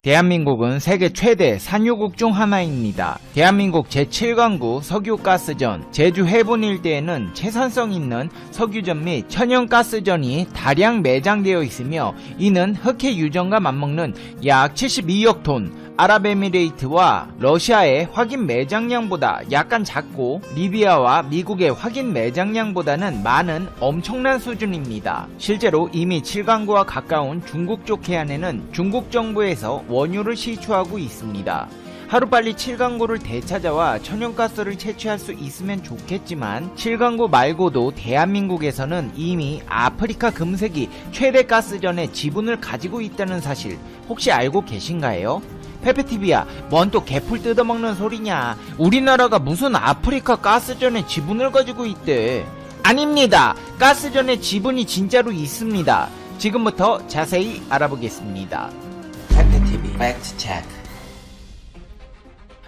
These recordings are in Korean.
대한민국은 세계 최대 산유국 중 하나입니다. 대한민국 제7강구 석유가스전, 제주 해군 일대에는 채산성 있는 석유전 및 천연가스전이 다량 매장되어 있으며 이는 흑해 유전과 맞먹는 약 72억 톤, 아랍에미레이트와 러시아의 확인 매장량보다 약간 작고 리비아와 미국의 확인 매장량보다는 많은 엄청난 수준입니다. 실제로 이미 7강구와 가까운 중국 쪽 해안에는 중국 정부에서 원유를 시추하고 있습니다. 하루빨리 7강구를 되찾아와 천연가스를 채취할 수 있으면 좋겠지만 7강구 말고도 대한민국에서는 이미 아프리카 금색이 최대 가스전의 지분을 가지고 있다는 사실 혹시 알고 계신가요? 페페TV야, 뭔 또 개풀 뜯어먹는 소리냐. 우리나라가 무슨 아프리카 가스전의 지분을 가지고 있대. 아닙니다. 가스전의 지분이 진짜로 있습니다. 지금부터 자세히 알아보겠습니다. 페페TV 팩트 체크.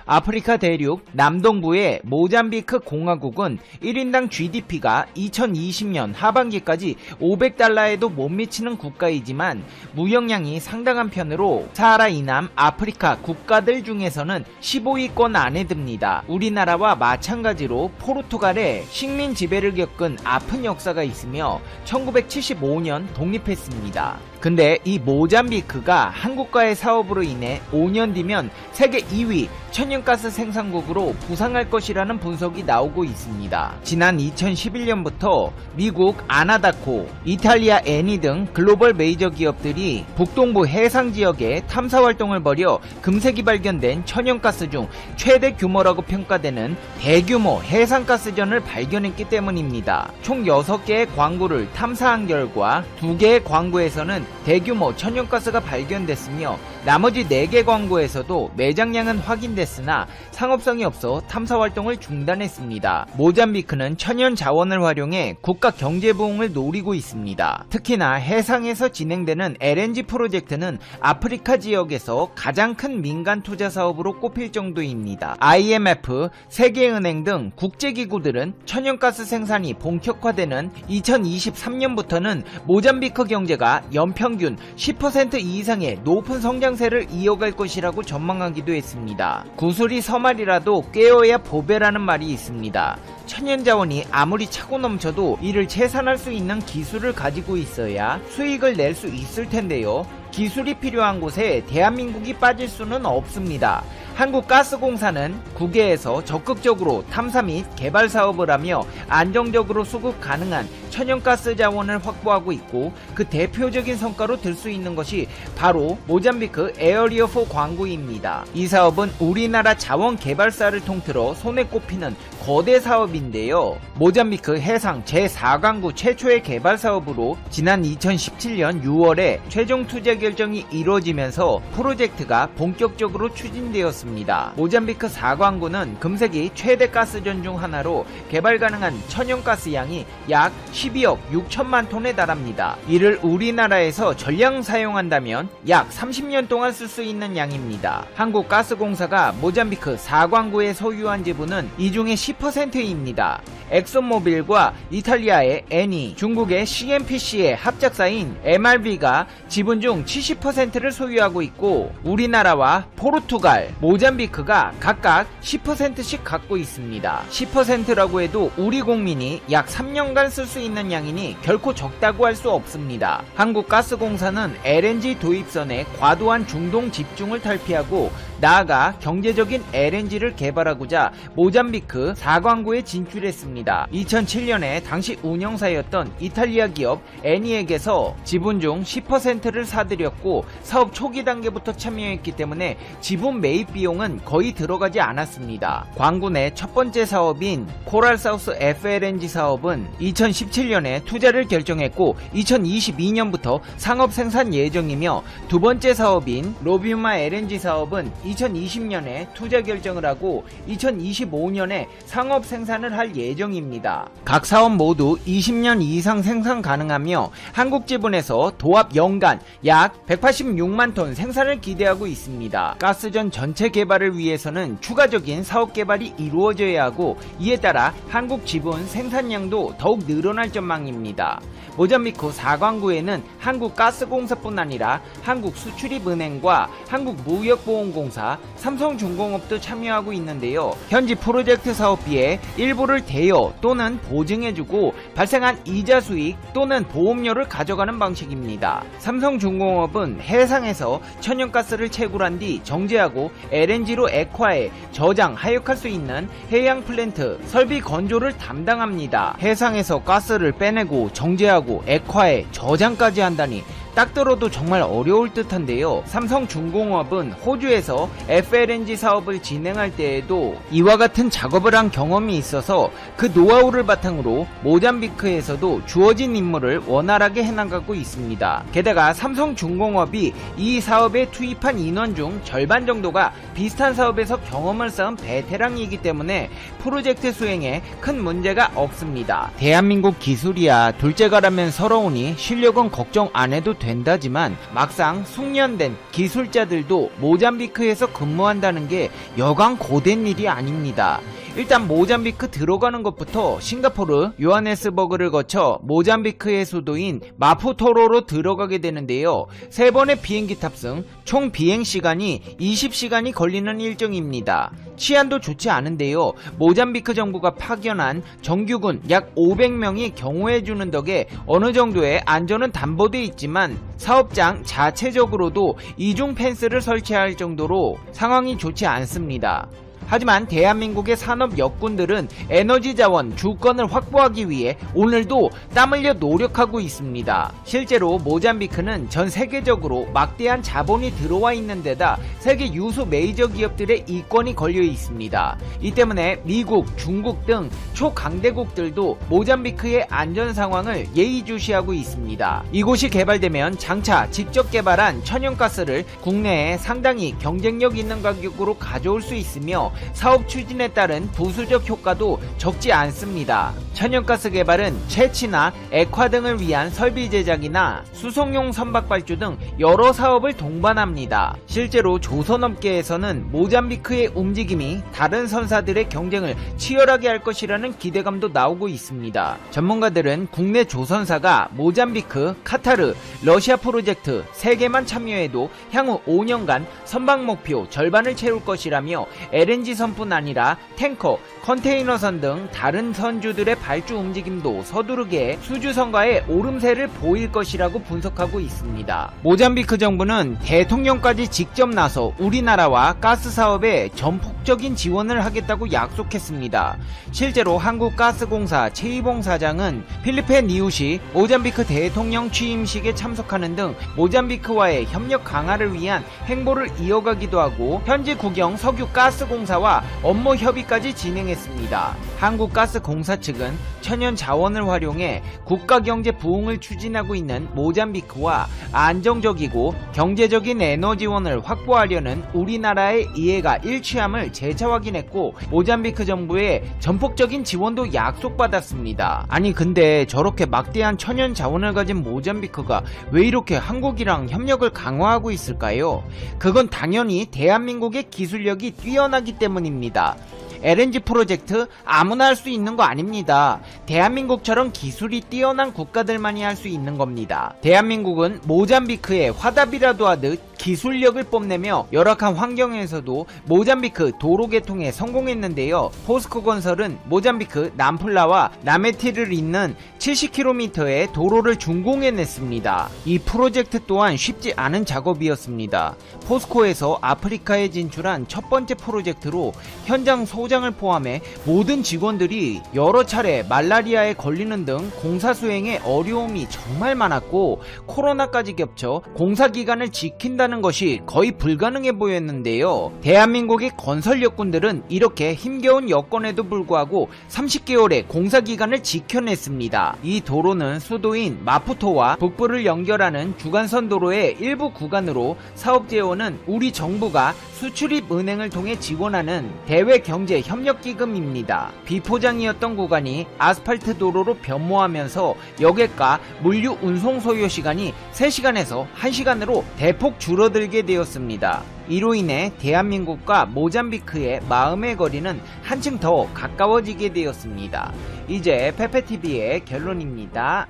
아프리카 대륙 남동부의 모잠비크 공화국은 1인당 GDP가 2020년 하반기까지 $500에도 못 미치는 국가이지만 무역량이 상당한 편으로 사하라 이남 아프리카 국가들 중에서는 15위권 안에 듭니다. 우리나라와 마찬가지로 포르투갈에 식민 지배를 겪은 아픈 역사가 있으며 1975년 독립했습니다. 근데 이 모잠비크가 한국과의 사업으로 인해 5년 뒤면 세계 2위 천연가스 생산국으로 부상할 것이라는 분석이 나오고 있습니다. 지난 2011년부터 미국 아나다코, 이탈리아 에니 등 글로벌 메이저 기업들이 북동부 해상 지역에 탐사 활동을 벌여 금색이 발견된 천연가스 중 최대 규모라고 평가되는 대규모 해상가스전을 발견했기 때문입니다. 총 6개의 광구를 탐사한 결과 2개의 광구에서는 대규모 천연가스가 발견됐으며 나머지 4개 광구에서도 매장량은 확인됐으나 상업성이 없어 탐사활동을 중단했습니다. 모잠비크는 천연 자원을 활용해 국가 경제 부흥을 노리고 있습니다. 특히나 해상에서 진행되는 LNG 프로젝트는 아프리카 지역에서 가장 큰 민간 투자 사업으로 꼽힐 정도입니다. IMF, 세계은행 등 국제기구들은 천연가스 생산이 본격화되는 2023년부터는 모잠비크 경제가 연평균 10% 이상의 높은 성장세를 이어갈 것이라고 전망하기도 했습니다. 구슬이 서말이라도 꿰어야 보배라는 말이 있습니다. 천연자원이 아무리 차고 넘쳐도 이를 채산할 수 있는 기술을 가지고 있어야 수익을 낼 수 있을 텐데요. 기술이 필요한 곳에 대한민국이 빠질 수는 없습니다. 한국가스공사는 국외에서 적극적으로 탐사 및 개발 사업을 하며 안정적으로 수급 가능한 천연가스 자원을 확보하고 있고 그 대표적인 성과로 들 수 있는 것이 바로 모잠비크 에어리어 4 광구입니다. 이 사업은 우리나라 자원 개발사를 통틀어 손에 꼽히는 거대 사업인데요. 모잠비크 해상 제4광구 최초의 개발 사업으로 지난 2017년 6월에 최종 투자 결정이 이루어지면서 프로젝트가 본격적으로 추진되었습니다. 모잠비크 4광구는 금색이 최대 가스전 중 하나로 개발 가능한 천연가스 양이 약 12억 6천만 톤에 달합니다. 이를 우리나라에서 전량 사용한다면 약 30년 동안 쓸 수 있는 양입니다. 한국가스공사가 모잠비크 4광구에 소유한 지분은 이 중에 10%입니다. 엑소모빌과 이탈리아의 에니, 중국의 CNPC의 합작사인 MRB가 지분 중 70%를 소유하고 있고 우리나라와 포르투갈, 모잠비크가 각각 10%씩 갖고 있습니다. 10%라고 해도 우리 국민이 약 3년간 쓸 수 있는 양이니 결코 적다고 할 수 없습니다. 한국가스공사는 LNG 도입선의 과도한 중동 집중을 탈피하고 나아가 경제적인 LNG를 개발하고자 모잠비크 4광구에 진출했습니다. 2007년에 당시 운영사였던 이탈리아 기업 애니에게서 지분 중 10%를 사들였고 사업 초기 단계부터 참여했기 때문에 지분 매입 비용은 거의 들어가지 않았습니다. 광구 내 첫 번째 사업인 코랄사우스 FLNG 사업은 2017년에 투자를 결정했고 2022년부터 상업 생산 예정이며 두 번째 사업인 로비우마 LNG 사업은 2020년에 투자 결정을 하고 2025년에 상업 생산을 할 예정입니다. 각 사업 모두 20년 이상 생산 가능하며 한국지분에서 도합 연간 약 186만 톤 생산을 기대하고 있습니다. 가스전 전체 개발을 위해서는 추가적인 사업 개발이 이루어져야 하고, 이에 따라 한국지분 생산량도 더욱 늘어날 전망입니다. 모잠비크 4광구에는 한국가스공사뿐 아니라 한국수출입은행과 한국무역보험공사, 삼성중공업도 참여하고 있는데요. 현지 프로젝트 사업비의 일부를 대여 또는 보증해주고 발생한 이자 수익 또는 보험료를 가져가는 방식입니다. 삼성중공업은 해상에서 천연가스를 채굴한 뒤 정제하고 LNG로 액화해 저장, 하역할 수 있는 해양 플랜트 설비 건조를 담당합니다. 해상에서 가스를 빼내고 정제하고 액화해 저장까지 한다니 딱 들어도 정말 어려울 듯한데요. 삼성중공업은 호주에서 FLNG 사업을 진행할 때에도 이와 같은 작업을 한 경험이 있어서 그 노하우를 바탕으로 모잠비크에서도 주어진 임무를 원활하게 해나가고 있습니다. 게다가 삼성중공업이 이 사업에 투입한 인원 중 절반 정도가 비슷한 사업에서 경험을 쌓은 베테랑이기 때문에 프로젝트 수행에 큰 문제가 없습니다. 대한민국 기술이야 둘째가라면 서러우니 실력은 걱정 안 해도 된다지만 막상 숙련된 기술자들도 모잠비크에서 근무한다는 게 여간 고된 일이 아닙니다. 일단 모잠비크 들어가는 것부터 싱가포르 요하네스버그를 거쳐 모잠비크의 수도인 마푸토로로 들어가게 되는데요. 3번의 비행기 탑승, 총 비행시간이 20시간이 걸리는 일정입니다. 치안도 좋지 않은데요. 모잠비크 정부가 파견한 정규군 약 500명이 경호해주는 덕에 어느 정도의 안전은 담보돼 있지만 사업장 자체적으로도 이중 펜스를 설치할 정도로 상황이 좋지 않습니다. 하지만 대한민국의 산업 역군들은 에너지 자원 주권을 확보하기 위해 오늘도 땀 흘려 노력하고 있습니다. 실제로 모잠비크는 전 세계적으로 막대한 자본이 들어와 있는 데다 세계 유수 메이저 기업들의 이권이 걸려 있습니다. 이 때문에 미국, 중국 등 초강대국들도 모잠비크의 안전 상황을 예의주시하고 있습니다. 이곳이 개발되면 장차 직접 개발한 천연가스를 국내에 상당히 경쟁력 있는 가격으로 가져올 수 있으며 사업 추진에 따른 부수적 효과도 적지 않습니다. 천연가스 개발은 채취나 액화 등을 위한 설비 제작이나 수송용 선박발주 등 여러 사업을 동반합니다. 실제로 조선업계에서는 모잠비크의 움직임이 다른 선사들의 경쟁을 치열하게 할 것이라는 기대감도 나오고 있습니다. 전문가들은 국내 조선사가 모잠비크, 카타르, 러시아 프로젝트 3개만 참여해도 향후 5년간 선박 목표 절반을 채울 것이라며 LNG 선뿐 아니라 탱커, 컨테이너선 등 다른 선주들의 발주 움직임도 서두르게 수주선가에 오름세를 보일 것이라고 분석하고 있습니다. 모잠비크 정부는 대통령까지 직접 나서 우리나라와 가스 사업에 전폭적인 지원을 하겠다고 약속했습니다. 실제로 한국가스공사 최이봉 사장은 필리페 니우시 모잠비크 대통령 취임식에 참석하는 등 모잠비크와의 협력 강화를 위한 행보를 이어가기도 하고 현지 국영 석유가스공사와 업무 협의까지 진행했습니다. 한국가스공사 측은 천연 자원을 활용해 국가경제 부흥을 추진하고 있는 모잠비크와 안정적이고 경제적인 에너지원을 확보하려는 우리나라의 이해가 일치함을 재차 확인했고 모잠비크 정부의 전폭적인 지원도 약속받았습니다. 아니 근데 저렇게 막대한 천연 자원을 가진 모잠비크가 왜 이렇게 한국이랑 협력을 강화하고 있을까요? 그건 당연히 대한민국의 기술력이 뛰어나기 때문입니다. LNG 프로젝트 아무나 할 수 있는 거 아닙니다. 대한민국처럼 기술이 뛰어난 국가들만이 할 수 있는 겁니다. 대한민국은 모잠비크의 화답이라도 하듯 기술력을 뽐내며 열악한 환경에서도 모잠비크 도로 개통에 성공했는데요. 포스코 건설은 모잠비크 남플라와 나메티를 잇는 70km의 도로를 준공해냈습니다. 이 프로젝트 또한 쉽지 않은 작업이었습니다. 포스코에서 아프리카에 진출한 첫 번째 프로젝트로 현장 소장을 포함해 모든 직원들이 여러 차례 말라리아에 걸리는 등 공사 수행에 어려움이 정말 많았고 코로나까지 겹쳐 공사 기간을 지킨다는 것이 거의 불가능해 보였는데요. 대한민국의 건설 여군들은 이렇게 힘겨운 여건에도 불구하고 30개월의 공사 기간을 지켜냈습니다. 이 도로는 수도인 마푸토와 북부를 연결하는 주간선 도로의 일부 구간으로 사업 재원은 우리 정부가 수출입은행을 통해 지원하는 대외경제협력기금입니다. 비포장이었던 구간이 아스팔트 도로로 변모하면서 여객과 물류 운송 소요 시간이 3시간에서 1시간으로 대폭 줄어들게 되었습니다. 이로 인해 대한민국과 모잠비크의 마음의 거리는 한층 더 가까워지게 되었습니다. 이제 페페TV의 결론입니다.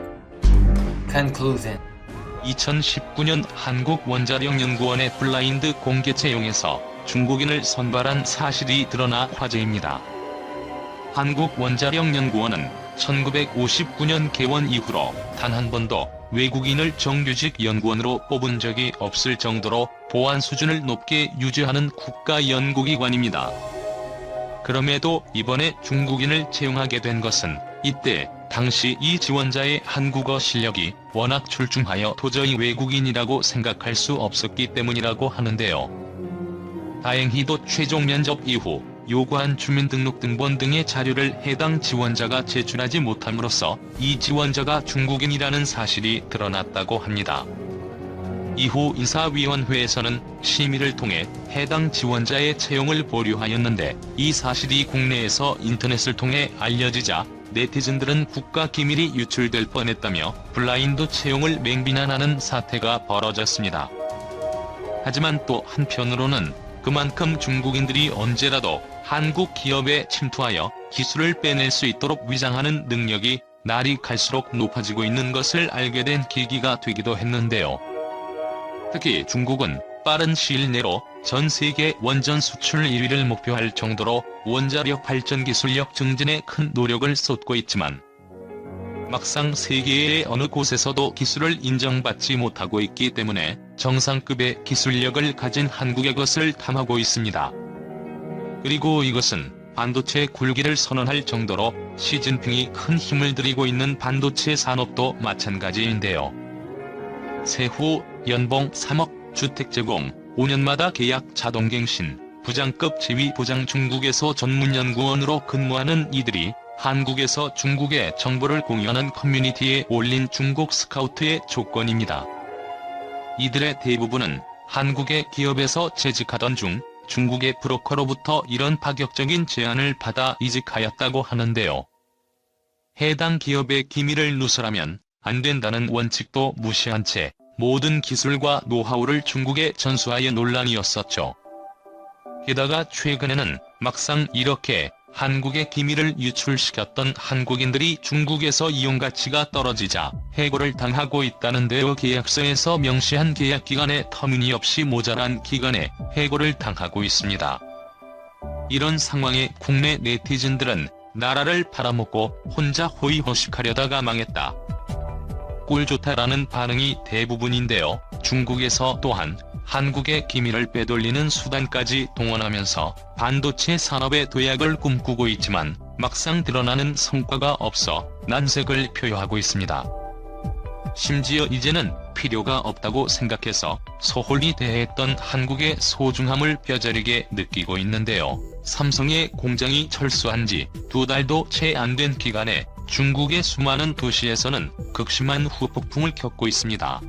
Conclusion. 2019년 한국원자력연구원의 블라인드 공개 채용에서 중국인을 선발한 사실이 드러나 화제입니다. 한국원자력연구원은 1959년 개원 이후로 단 한 번도 외국인을 정규직 연구원으로 뽑은 적이 없을 정도로 보안 수준을 높게 유지하는 국가연구기관입니다. 그럼에도 이번에 중국인을 채용하게 된 것은 이때 당시 이 지원자의 한국어 실력이 워낙 출중하여 도저히 외국인이라고 생각할 수 없었기 때문이라고 하는데요. 다행히도 최종 면접 이후 요구한 주민등록등본 등의 자료를 해당 지원자가 제출하지 못함으로써 이 지원자가 중국인이라는 사실이 드러났다고 합니다. 이후 인사위원회에서는 심의를 통해 해당 지원자의 채용을 보류하였는데 이 사실이 국내에서 인터넷을 통해 알려지자 네티즌들은 국가기밀이 유출될 뻔했다며 블라인드 채용을 맹비난하는 사태가 벌어졌습니다. 하지만 또 한편으로는 그만큼 중국인들이 언제라도 한국 기업에 침투하여 기술을 빼낼 수 있도록 위장하는 능력이 날이 갈수록 높아지고 있는 것을 알게 된 계기가 되기도 했는데요. 특히 중국은 빠른 시일 내로 전 세계 원전 수출 1위를 목표할 정도로 원자력 발전 기술력 증진에 큰 노력을 쏟고 있지만 막상 세계의 어느 곳에서도 기술을 인정받지 못하고 있기 때문에 정상급의 기술력을 가진 한국의 것을 탐하고 있습니다. 그리고 이것은 반도체 굴기를 선언할 정도로 시진핑이 큰 힘을 들이고 있는 반도체 산업도 마찬가지인데요. 세후 연봉 3억, 주택 제공, 5년마다 계약 자동갱신, 부장급 지위 보장 중국에서 전문연구원으로 근무하는 이들이 한국에서 중국의 정보를 공유하는 커뮤니티에 올린 중국 스카우트의 조건입니다. 이들의 대부분은 한국의 기업에서 재직하던 중 중국의 브로커로부터 이런 파격적인 제안을 받아 이직하였다고 하는데요. 해당 기업의 기밀을 누설하면 안 된다는 원칙도 무시한 채 모든 기술과 노하우를 중국에 전수하여 논란이었었죠. 게다가 최근에는 막상 이렇게 한국의 기밀을 유출시켰던 한국인들이 중국에서 이용가치가 떨어지자 해고를 당하고 있다는데요. 계약서에서 명시한 계약기간에 터무니없이 모자란 기간에 해고를 당하고 있습니다. 이런 상황에 국내 네티즌들은 나라를 팔아먹고 혼자 호의호식하려다가 망했다. 꼴 좋다라는 반응이 대부분인데요. 중국에서 또한 한국의 기밀을 빼돌리는 수단까지 동원하면서 반도체 산업의 도약을 꿈꾸고 있지만 막상 드러나는 성과가 없어 난색을 표하고 있습니다. 심지어 이제는 필요가 없다고 생각해서 소홀히 대했던 한국의 소중함을 뼈저리게 느끼고 있는데요. 삼성의 공장이 철수한 지 2달도 채 안 된 기간에 중국의 수많은 도시에서는 극심한 후폭풍을 겪고 있습니다.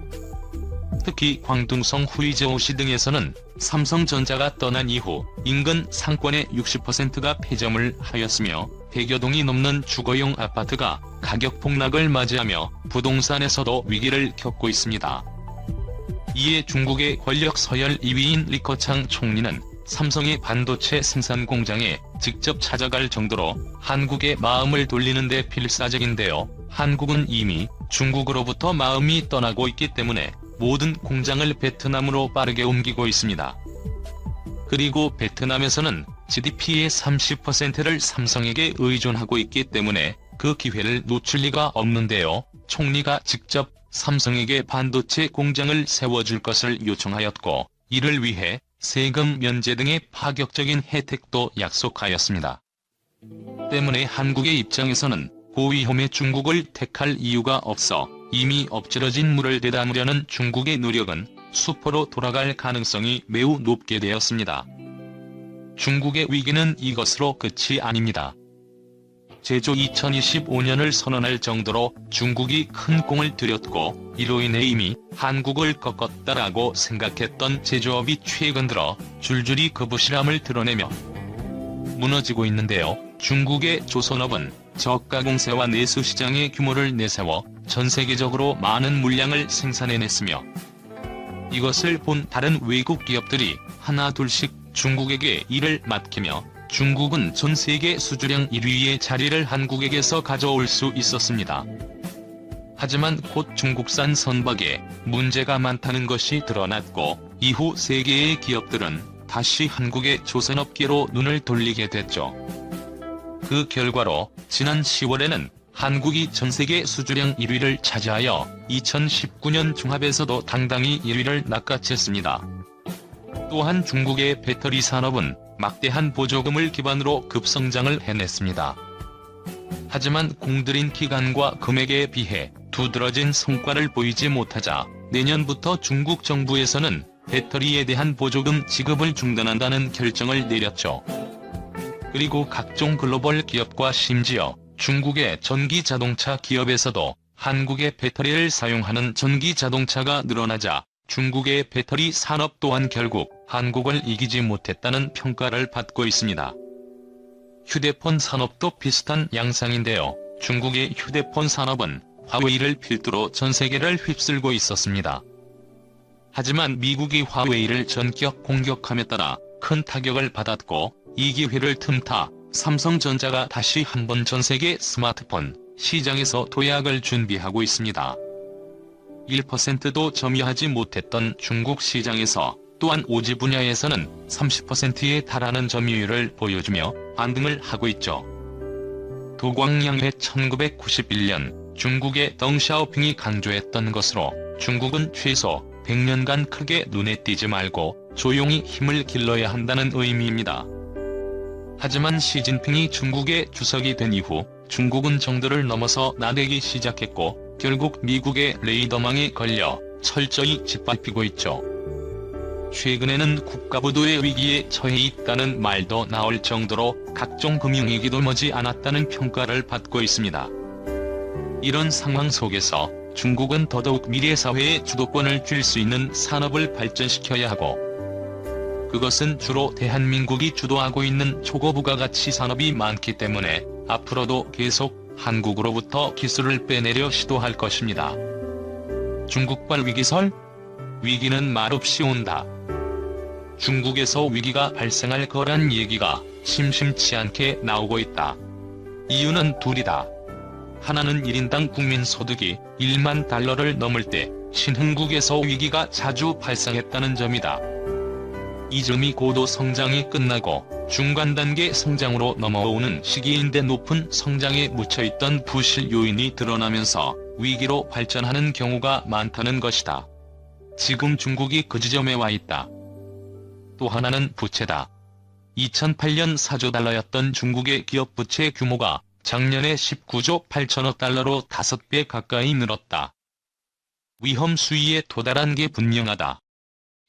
특히 광둥성 후이저우시 등에서는 삼성전자가 떠난 이후 인근 상권의 60%가 폐점을 하였으며 100여 동이 넘는 주거용 아파트가 가격 폭락을 맞이하며 부동산에서도 위기를 겪고 있습니다. 이에 중국의 권력 서열 2위인 리커창 총리는 삼성의 반도체 생산 공장에 직접 찾아갈 정도로 한국의 마음을 돌리는 데 필사적인데요. 한국은 이미 중국으로부터 마음이 떠나고 있기 때문에 모든 공장을 베트남으로 빠르게 옮기고 있습니다. 그리고 베트남에서는 GDP의 30%를 삼성에게 의존하고 있기 때문에 그 기회를 놓칠 리가 없는데요. 총리가 직접 삼성에게 반도체 공장을 세워줄 것을 요청하였고 이를 위해 세금 면제 등의 파격적인 혜택도 약속하였습니다. 때문에 한국의 입장에서는 고위험의 중국을 택할 이유가 없어 이미 엎질러진 물을 되담으려는 중국의 노력은 수포로 돌아갈 가능성이 매우 높게 되었습니다. 중국의 위기는 이것으로 끝이 아닙니다. 제조 2025년을 선언할 정도로 중국이 큰 공을 들였고 이로 인해 이미 한국을 꺾었다라고 생각했던 제조업이 최근 들어 줄줄이 그 부실함을 드러내며 무너지고 있는데요. 중국의 조선업은 저가공세와 내수 시장의 규모를 내세워 전 세계적으로 많은 물량을 생산해냈으며 이것을 본 다른 외국 기업들이 하나 둘씩 중국에게 이를 맡기며 중국은 전 세계 수주량 1위의 자리를 한국에게서 가져올 수 있었습니다. 하지만 곧 중국산 선박에 문제가 많다는 것이 드러났고 이후 세계의 기업들은 다시 한국의 조선업계로 눈을 돌리게 됐죠. 그 결과로 지난 10월에는 한국이 전세계 수주량 1위를 차지하여 2019년 중합에서도 당당히 1위를 낚아챘습니다. 또한 중국의 배터리 산업은 막대한 보조금을 기반으로 급성장을 해냈습니다. 하지만 공들인 기간과 금액에 비해 두드러진 성과를 보이지 못하자 내년부터 중국 정부에서는 배터리에 대한 보조금 지급을 중단한다는 결정을 내렸죠. 그리고 각종 글로벌 기업과 심지어 중국의 전기자동차 기업에서도 한국의 배터리를 사용하는 전기자동차가 늘어나자 중국의 배터리 산업 또한 결국 한국을 이기지 못했다는 평가를 받고 있습니다. 휴대폰 산업도 비슷한 양상인데요. 중국의 휴대폰 산업은 화웨이를 필두로 전 세계를 휩쓸고 있었습니다. 하지만 미국이 화웨이를 전격 공격함에 따라 큰 타격을 받았고 이 기회를 틈타 삼성전자가 다시 한번 전 세계 스마트폰 시장에서 도약을 준비하고 있습니다. 1%도 점유하지 못했던 중국 시장에서 또한 오지 분야에서는 30%에 달하는 점유율을 보여주며 반등을 하고 있죠. 도광양의 1991년 중국의 덩샤오핑이 강조했던 것으로 중국은 최소 100년간 크게 눈에 띄지 말고 조용히 힘을 길러야 한다는 의미입니다. 하지만 시진핑이 중국의 주석이 된 이후 중국은 정도를 넘어서 나대기 시작했고 결국 미국의 레이더망에 걸려 철저히 짓밟히고 있죠. 최근에는 국가부도의 위기에 처해 있다는 말도 나올 정도로 각종 금융위기도 머지 않았다는 평가를 받고 있습니다. 이런 상황 속에서 중국은 더더욱 미래사회의 주도권을 쥘 수 있는 산업을 발전시켜야 하고 그것은 주로 대한민국이 주도하고 있는 초고부가가치 산업이 많기 때문에 앞으로도 계속 한국으로부터 기술을 빼내려 시도할 것입니다. 중국발 위기설? 위기는 말없이 온다. 중국에서 위기가 발생할 거란 얘기가 심심치 않게 나오고 있다. 이유는 둘이다. 하나는 1인당 국민소득이 1만 달러를 넘을 때 신흥국에서 위기가 자주 발생했다는 점이다. 이 점이 고도 성장이 끝나고 중간단계 성장으로 넘어오는 시기인데 높은 성장에 묻혀있던 부실 요인이 드러나면서 위기로 발전하는 경우가 많다는 것이다. 지금 중국이 그 지점에 와 있다. 또 하나는 부채다. 2008년 4조 달러였던 중국의 기업 부채 규모가 작년에 19조 8천억 달러로 5배 가까이 늘었다. 위험 수위에 도달한 게 분명하다.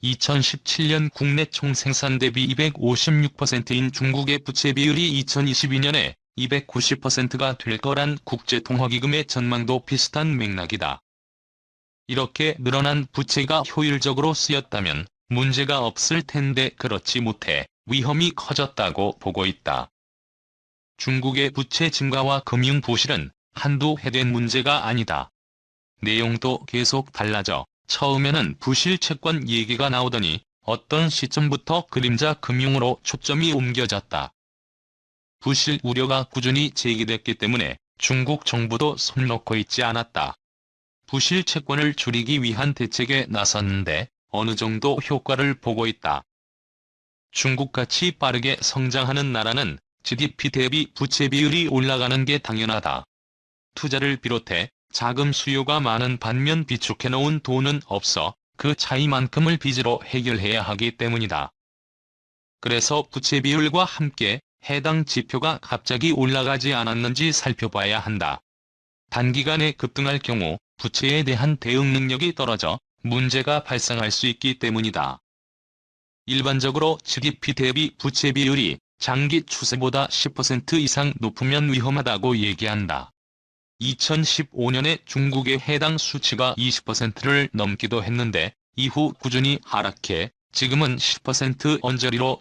2017년 국내 총생산 대비 256%인 중국의 부채 비율이 2022년에 290%가 될 거란 국제통화기금의 전망도 비슷한 맥락이다. 이렇게 늘어난 부채가 효율적으로 쓰였다면 문제가 없을 텐데 그렇지 못해 위험이 커졌다고 보고 있다. 중국의 부채 증가와 금융 부실은 한두 해 된 문제가 아니다. 내용도 계속 달라져 처음에는 부실 채권 얘기가 나오더니 어떤 시점부터 그림자 금융으로 초점이 옮겨졌다. 부실 우려가 꾸준히 제기됐기 때문에 중국 정부도 손 놓고 있지 않았다. 부실 채권을 줄이기 위한 대책에 나섰는데 어느 정도 효과를 보고 있다. 중국같이 빠르게 성장하는 나라는 GDP 대비 부채 비율이 올라가는 게 당연하다. 투자를 비롯해 자금 수요가 많은 반면 비축해놓은 돈은 없어 그 차이만큼을 빚으로 해결해야 하기 때문이다. 그래서 부채 비율과 함께 해당 지표가 갑자기 올라가지 않았는지 살펴봐야 한다. 단기간에 급등할 경우 부채에 대한 대응 능력이 떨어져 문제가 발생할 수 있기 때문이다. 일반적으로 GDP 대비 부채 비율이 장기 추세보다 10% 이상 높으면 위험하다고 얘기한다. 2015년에 중국의 해당 수치가 20%를 넘기도 했는데 이후 꾸준히 하락해 지금은 10% 언저리로